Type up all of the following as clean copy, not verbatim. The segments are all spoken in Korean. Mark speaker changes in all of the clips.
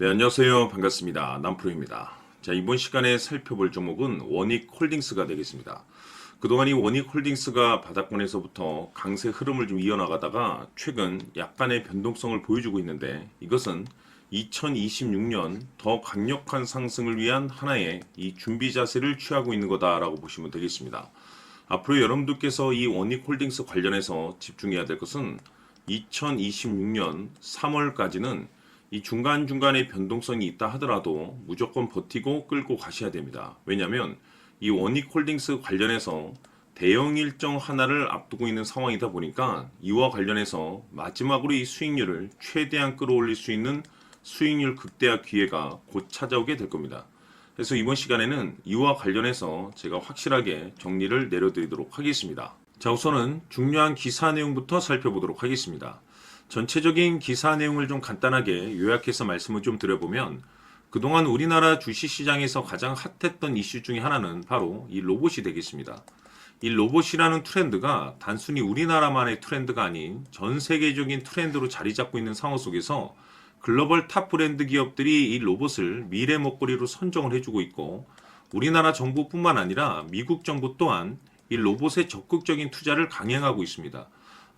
Speaker 1: 안녕하세요. 반갑습니다. 남프로입니다. 자, 이번 시간에 살펴볼 종목은 원익홀딩스가 되겠습니다. 그동안 이 원익홀딩스가 바닥권에서부터 강세 흐름을 좀 이어나가다가 최근 약간의 변동성을 보여주고 있는데, 이것은 2026년 더 강력한 상승을 위한 하나의 이 준비 자세를 취하고 있는 거다라고 보시면 되겠습니다. 앞으로 여러분들께서 이 원익홀딩스 관련해서 집중해야 될 것은 2026년 3월까지는 이 중간중간에 변동성이 있다 하더라도 무조건 버티고 끌고 가셔야 됩니다. 왜냐하면 이 원익홀딩스 관련해서 대형 일정 하나를 앞두고 있는 상황이다 보니까 이와 관련해서 마지막으로 이 수익률을 최대한 끌어올릴 수 있는 수익률 극대화 기회가 곧 찾아오게 될 겁니다. 그래서 이번 시간에는 이와 관련해서 제가 확실하게 정리를 내려드리도록 하겠습니다. 자, 우선은 중요한 기사 내용부터 살펴보도록 하겠습니다. 전체적인 기사 내용을 좀 간단하게 요약해서 말씀을 좀 드려보면, 그동안 우리나라 주식시장에서 가장 핫했던 이슈 중에 하나는 바로 이 로봇이 되겠습니다. 이 로봇이라는 트렌드가 단순히 우리나라만의 트렌드가 아닌 전 세계적인 트렌드로 자리 잡고 있는 상황 속에서 글로벌 탑 브랜드 기업들이 이 로봇을 미래 먹거리로 선정을 해주고 있고, 우리나라 정부뿐만 아니라 미국 정부 또한 이 로봇에 적극적인 투자를 강행하고 있습니다.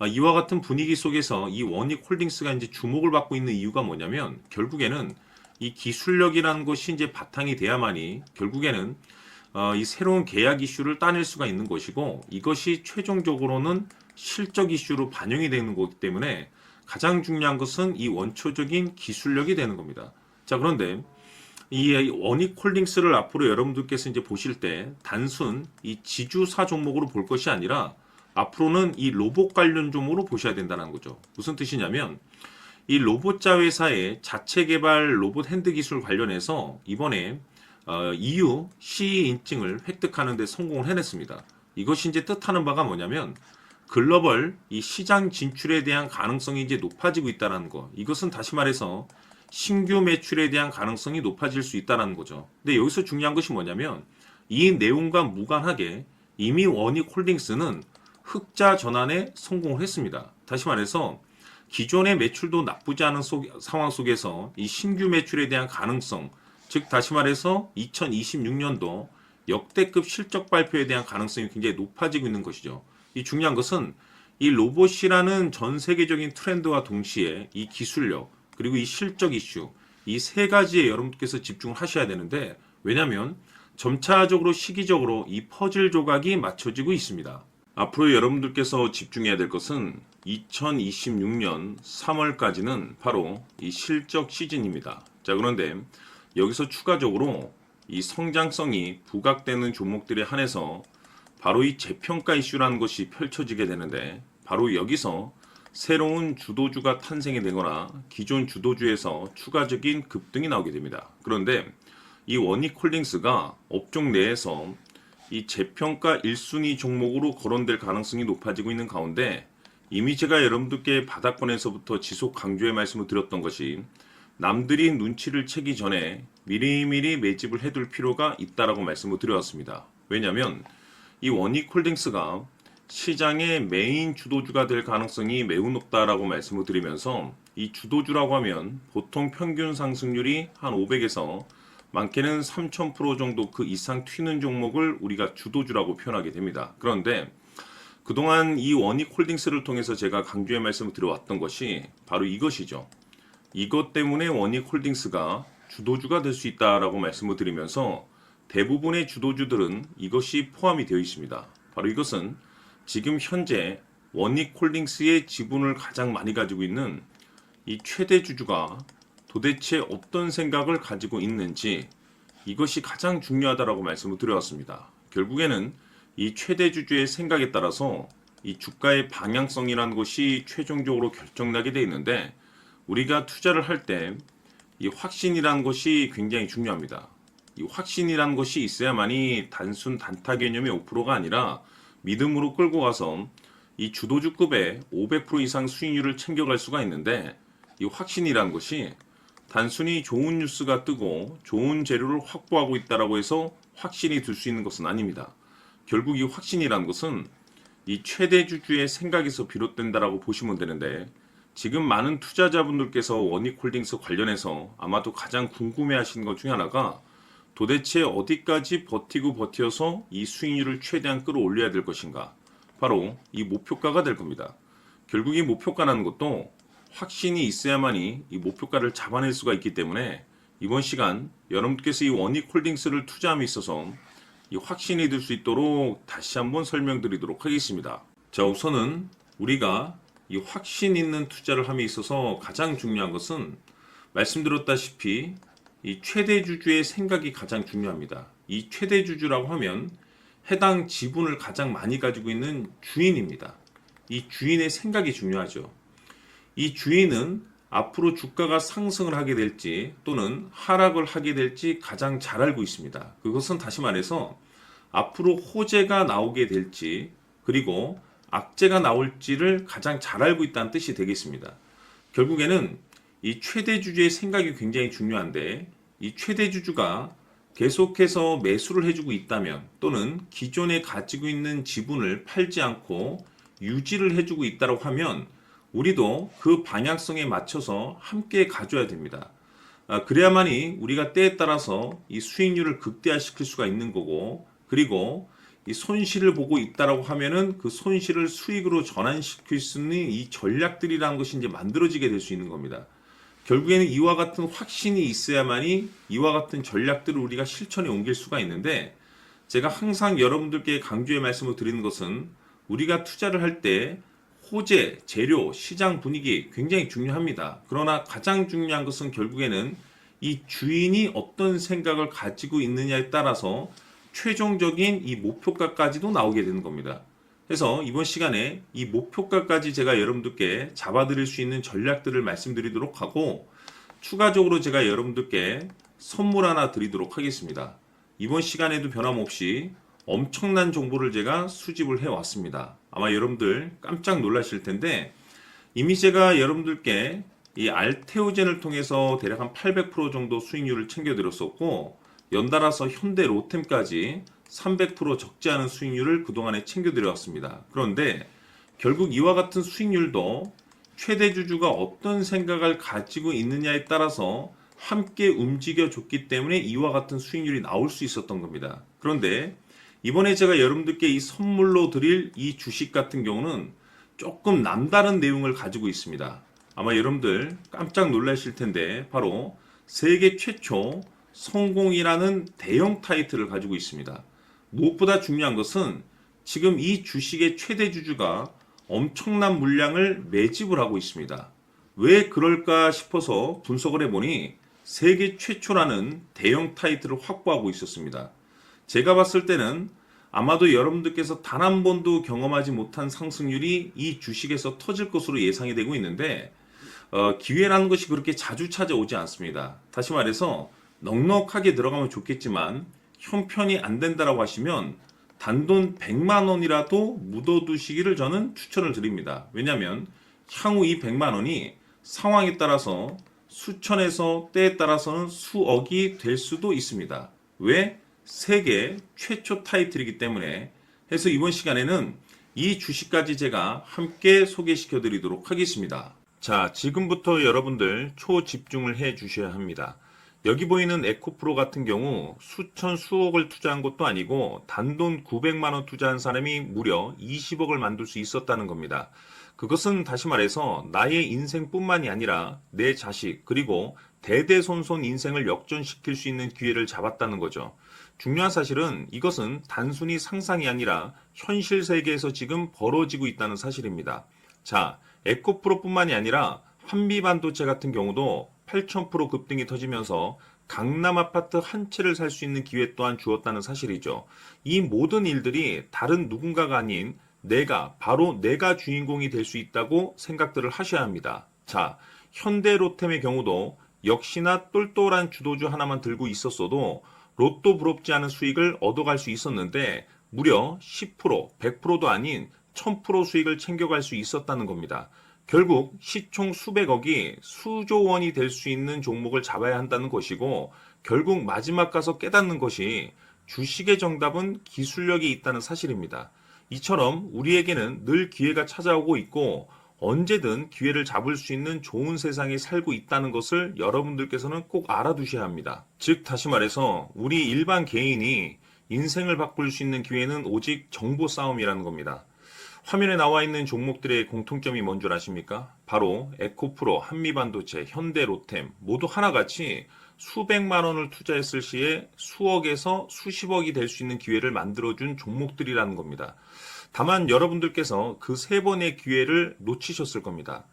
Speaker 1: 이와 같은 분위기 속에서 이 원익홀딩스가 이제 주목을 받고 있는 이유가 뭐냐면, 결국에는 이 기술력이라는 것이 이제 바탕이 돼야만이 결국에는 이 새로운 계약 이슈를 따낼 수가 있는 것이고, 이것이 최종적으로는 실적 이슈로 반영이 되는 거기 때문에 가장 중요한 것은 이 원초적인 기술력이 되는 겁니다. 자, 그런데 이 원익홀딩스를 앞으로 여러분들께서 이제 보실 때 단순 이 지주사 종목으로 볼 것이 아니라 앞으로는 이 로봇 관련 종목으로 보셔야 된다는 거죠. 무슨 뜻이냐면, 이 로봇자 회사의 자체 개발 로봇 핸드 기술 관련해서 이번에 EU CE 인증을 획득하는 데 성공을 해냈습니다. 이것이 이제 뜻하는 바가 뭐냐면, 글로벌 이 시장 진출에 대한 가능성이 이제 높아지고 있다는 거. 이것은 다시 말해서 신규 매출에 대한 가능성이 높아질 수 있다는 거죠. 근데 여기서 중요한 것이 뭐냐면, 이 내용과 무관하게 이미 원익홀딩스는 흑자 전환에 성공을 했습니다. 다시 말해서 기존의 매출도 나쁘지 않은 상황 속에서 이 신규 매출에 대한 가능성, 즉 다시 말해서 2026년도 역대급 실적 발표에 대한 가능성이 굉장히 높아지고 있는 것이죠. 이 중요한 것은 이 로봇이라는 전 세계적인 트렌드와 동시에 이 기술력 그리고 이 실적 이슈, 이 세 가지에 여러분께서 집중을 하셔야 되는데, 왜냐하면 점차적으로 시기적으로 이 퍼즐 조각이 맞춰지고 있습니다. 앞으로 여러분들께서 집중해야 될 것은 2026년 3월까지는 바로 이 실적 시즌입니다. 자, 그런데 여기서 추가적으로 이 성장성이 부각되는 종목들에 한해서 바로 이 재평가 이슈라는 것이 펼쳐지게 되는데, 바로 여기서 새로운 주도주가 탄생이 되거나 기존 주도주에서 추가적인 급등이 나오게 됩니다. 그런데 이 원익홀딩스가 업종 내에서 이 재평가 1순위 종목으로 거론될 가능성이 높아지고 있는 가운데, 이미 제가 여러분들께 바닥권에서부터 지속 강조의 말씀을 드렸던 것이, 남들이 눈치를 채기 전에 미리미리 매집을 해둘 필요가 있다라고 말씀을 드렸습니다. 왜냐하면 이 원익홀딩스가 시장의 메인 주도주가 될 가능성이 매우 높다라고 말씀을 드리면서, 이 주도주라고 하면 보통 평균 상승률이 한 500에서 많게는 3000% 정도 그 이상 튀는 종목을 우리가 주도주라고 표현하게 됩니다. 그런데 그동안 이 원익홀딩스를 통해서 제가 강조의 말씀을 드려왔던 것이 바로 이것이죠. 이것 때문에 원익홀딩스가 주도주가 될 수 있다라고 말씀을 드리면서, 대부분의 주도주들은 이것이 포함이 되어 있습니다. 바로 이것은 지금 현재 원익홀딩스의 지분을 가장 많이 가지고 있는 이 최대 주주가 도대체 어떤 생각을 가지고 있는지, 이것이 가장 중요하다라고 말씀을 드려왔습니다. 결국에는 이 최대 주주의 생각에 따라서 이 주가의 방향성이라는 것이 최종적으로 결정나게 되어 있는데, 우리가 투자를 할 때 이 확신이라는 것이 굉장히 중요합니다. 이 확신이라는 것이 있어야만이 단순 단타 개념의 5%가 아니라 믿음으로 끌고 가서 이 주도주급의 500% 이상 수익률을 챙겨갈 수가 있는데, 이 확신이라는 것이 단순히 좋은 뉴스가 뜨고 좋은 재료를 확보하고 있다라고 해서 확신이 들 수 있는 것은 아닙니다. 결국 이 확신이라는 것은 이 최대 주주의 생각에서 비롯된다라고 보시면 되는데, 지금 많은 투자자분들께서 원익홀딩스 관련해서 아마도 가장 궁금해하시는 것 중에 하나가 도대체 어디까지 버티고 버텨서 이 수익률을 최대한 끌어올려야 될 것인가? 바로 이 목표가가 될 겁니다. 결국 이 목표가라는 것도 확신이 있어야만이 이 목표가를 잡아낼 수가 있기 때문에 이번 시간 여러분께서 이 원익홀딩스를 투자함에 있어서 이 확신이 들 수 있도록 다시 한번 설명드리도록 하겠습니다. 자, 우선은 우리가 이 확신 있는 투자를 함에 있어서 가장 중요한 것은 말씀드렸다시피 이 최대주주의 생각이 가장 중요합니다. 이 최대주주라고 하면 해당 지분을 가장 많이 가지고 있는 주인입니다. 이 주인의 생각이 중요하죠. 이 주인은 앞으로 주가가 상승을 하게 될지 또는 하락을 하게 될지 가장 잘 알고 있습니다. 그것은 다시 말해서 앞으로 호재가 나오게 될지 그리고 악재가 나올지를 가장 잘 알고 있다는 뜻이 되겠습니다. 결국에는 이 최대주주의 생각이 굉장히 중요한데 이 최대주주가 계속해서 매수를 해주고 있다면 또는 기존에 가지고 있는 지분을 팔지 않고 유지를 해주고 있다고 하면 우리도 그 방향성에 맞춰서 함께 가져야 됩니다. 그래야만이 우리가 때에 따라서 이 수익률을 극대화시킬 수가 있는 거고 그리고 이 손실을 보고 있다라고 하면은 그 손실을 수익으로 전환시킬 수 있는 이 전략들이라는 것이 이제 만들어지게 될 수 있는 겁니다. 결국에는 이와 같은 확신이 있어야만이 이와 같은 전략들을 우리가 실천에 옮길 수가 있는데 제가 항상 여러분들께 강조의 말씀을 드리는 것은 우리가 투자를 할 때 호재, 재료, 시장 분위기 굉장히 중요합니다. 그러나 가장 중요한 것은 결국에는 이 주인이 어떤 생각을 가지고 있느냐에 따라서 최종적인 이 목표가까지도 나오게 되는 겁니다. 그래서 이번 시간에 이 목표가까지 제가 여러분들께 잡아드릴 수 있는 전략들을 말씀드리도록 하고 추가적으로 제가 여러분들께 선물 하나 드리도록 하겠습니다. 이번 시간에도 변함없이 엄청난 정보를 제가 수집을 해왔습니다. 아마 여러분들 깜짝 놀라실 텐데 이미 제가 여러분들께 이 알테오젠을 통해서 대략 한 800% 정도 수익률을 챙겨드렸었고 연달아서 현대 로템까지 300% 적지 않은 수익률을 그동안에 챙겨드려왔습니다. 그런데 결국 이와 같은 수익률도 최대주주가 어떤 생각을 가지고 있느냐에 따라서 함께 움직여줬기 때문에 이와 같은 수익률이 나올 수 있었던 겁니다. 그런데 이번에 제가 여러분들께 이 선물로 드릴 이 주식 같은 경우는 조금 남다른 내용을 가지고 있습니다. 아마 여러분들 깜짝 놀라실 텐데 바로 세계 최초 성공이라는 대형 타이틀을 가지고 있습니다. 무엇보다 중요한 것은 지금 이 주식의 최대 주주가 엄청난 물량을 매집을 하고 있습니다. 왜 그럴까 싶어서 분석을 해보니 세계 최초라는 대형 타이틀을 확보하고 있었습니다. 제가 봤을 때는 아마도 여러분들께서 단 한 번도 경험하지 못한 상승률이 이 주식에서 터질 것으로 예상이 되고 있는데 기회라는 것이 그렇게 자주 찾아오지 않습니다. 다시 말해서 넉넉하게 들어가면 좋겠지만 형편이 안 된다라고 하시면 단돈 100만 원이라도 묻어두시기를 저는 추천을 드립니다. 왜냐하면 향후 이 100만 원이 상황에 따라서 수천에서 때에 따라서는 수억이 될 수도 있습니다. 왜? 세계 최초 타이틀이기 때문에 해서 이번 시간에는 이 주식까지 제가 함께 소개시켜 드리도록 하겠습니다. 자, 지금부터 여러분들 초집중을 해 주셔야 합니다. 여기 보이는 에코프로 같은 경우 수천 수억을 투자한 것도 아니고 단돈 900만 원 투자한 사람이 무려 20억을 만들 수 있었다는 겁니다. 그것은 다시 말해서 나의 인생뿐만이 아니라 내 자식 그리고 대대손손 인생을 역전시킬 수 있는 기회를 잡았다는 거죠. 중요한 사실은 이것은 단순히 상상이 아니라 현실 세계에서 지금 벌어지고 있다는 사실입니다. 자, 에코프로뿐만이 아니라 한미반도체 같은 경우도 8,000% 급등이 터지면서 강남 아파트 한 채를 살 수 있는 기회 또한 주었다는 사실이죠. 이 모든 일들이 다른 누군가가 아닌 바로 내가 주인공이 될 수 있다고 생각들을 하셔야 합니다. 자, 현대로템의 경우도 역시나 똘똘한 주도주 하나만 들고 있었어도 로또 부럽지 않은 수익을 얻어갈 수 있었는데 무려 10%, 100%도 아닌 1000% 수익을 챙겨갈 수 있었다는 겁니다. 결국 시총 수백억이 수조 원이 될 수 있는 종목을 잡아야 한다는 것이고 결국 마지막 가서 깨닫는 것이 주식의 정답은 기술력이 있다는 사실입니다. 이처럼 우리에게는 늘 기회가 찾아오고 있고 언제든 기회를 잡을 수 있는 좋은 세상에 살고 있다는 것을 여러분들께서는 꼭 알아두셔야 합니다. 즉, 다시 말해서 우리 일반 개인이 인생을 바꿀 수 있는 기회는 오직 정보 싸움이라는 겁니다. 화면에 나와 있는 종목들의 공통점이 뭔 줄 아십니까? 바로 에코프로, 한미반도체, 현대로템 모두 하나같이 수백만 원을 투자했을 시에 수억에서 수십억이 될 수 있는 기회를 만들어준 종목들이라는 겁니다. 다만 여러분들께서 그 세 번의 기회를 놓치셨을 겁니다.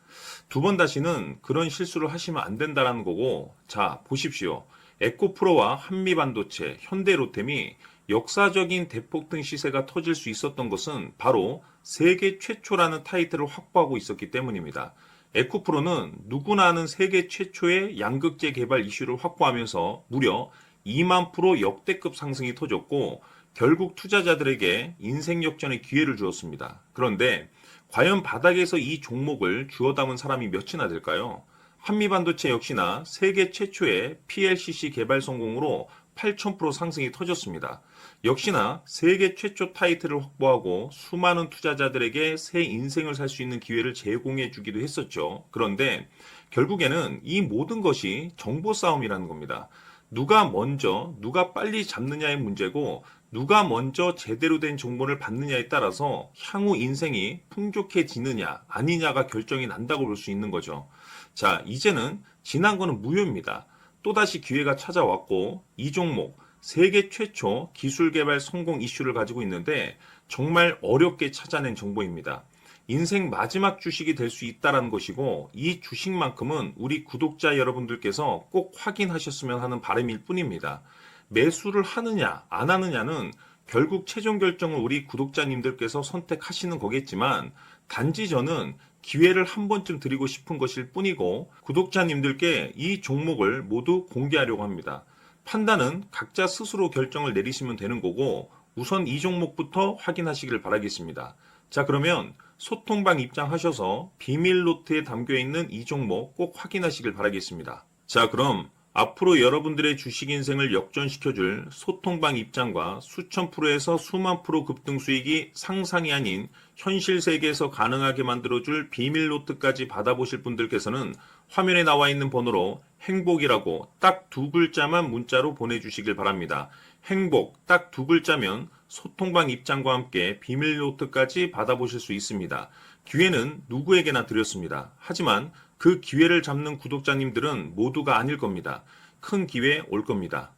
Speaker 1: 두 번 다시는 그런 실수를 하시면 안 된다는 거고, 자, 보십시오. 에코프로와 한미반도체, 현대로템이 역사적인 대폭등 시세가 터질 수 있었던 것은 바로 세계 최초라는 타이틀을 확보하고 있었기 때문입니다. 에코프로는 누구나 아는 세계 최초의 양극재 개발 이슈를 확보하면서 무려 2만 프로 역대급 상승이 터졌고, 결국 투자자들에게 인생 역전의 기회를 주었습니다. 그런데 과연 바닥에서 이 종목을 주워 담은 사람이 몇이나 될까요? 한미반도체 역시나 세계 최초의 PLCC 개발 성공으로 8,000% 상승이 터졌습니다. 역시나 세계 최초 타이틀을 확보하고 수많은 투자자들에게 새 인생을 살 수 있는 기회를 제공해 주기도 했었죠. 그런데 결국에는 이 모든 것이 정보 싸움이라는 겁니다. 누가 먼저, 누가 빨리 잡느냐의 문제고, 누가 먼저 제대로 된 정보를 받느냐에 따라서 향후 인생이 풍족해지느냐, 아니냐가 결정이 난다고 볼 수 있는 거죠. 자, 이제는 지난 거는 무효입니다. 또다시 기회가 찾아왔고, 이 종목, 세계 최초 기술 개발 성공 이슈를 가지고 있는데, 정말 어렵게 찾아낸 정보입니다. 인생 마지막 주식이 될 수 있다는 것이고, 이 주식만큼은 우리 구독자 여러분들께서 꼭 확인하셨으면 하는 바람일 뿐입니다. 매수를 하느냐 안 하느냐는 결국 최종 결정을 우리 구독자님들께서 선택하시는 거겠지만, 단지 저는 기회를 한 번쯤 드리고 싶은 것일 뿐이고, 구독자님들께 이 종목을 모두 공개하려고 합니다. 판단은 각자 스스로 결정을 내리시면 되는 거고, 우선 이 종목부터 확인하시길 바라겠습니다. 자, 그러면 소통방 입장하셔서 비밀 노트에 담겨 있는 이 종목 꼭 확인하시길 바라겠습니다. 자, 그럼 앞으로 여러분들의 주식 인생을 역전시켜줄 소통방 입장과 수천 프로에서 수만 프로 급등 수익이 상상이 아닌 현실 세계에서 가능하게 만들어줄 비밀 노트까지 받아보실 분들께서는 화면에 나와 있는 번호로 행복이라고 딱 두 글자만 문자로 보내주시길 바랍니다. 행복 딱 두 글자면 소통방 입장과 함께 비밀 노트까지 받아보실 수 있습니다. 기회는 누구에게나 드렸습니다. 하지만 그 기회를 잡는 구독자님들은 모두가 아닐 겁니다. 큰 기회 올 겁니다.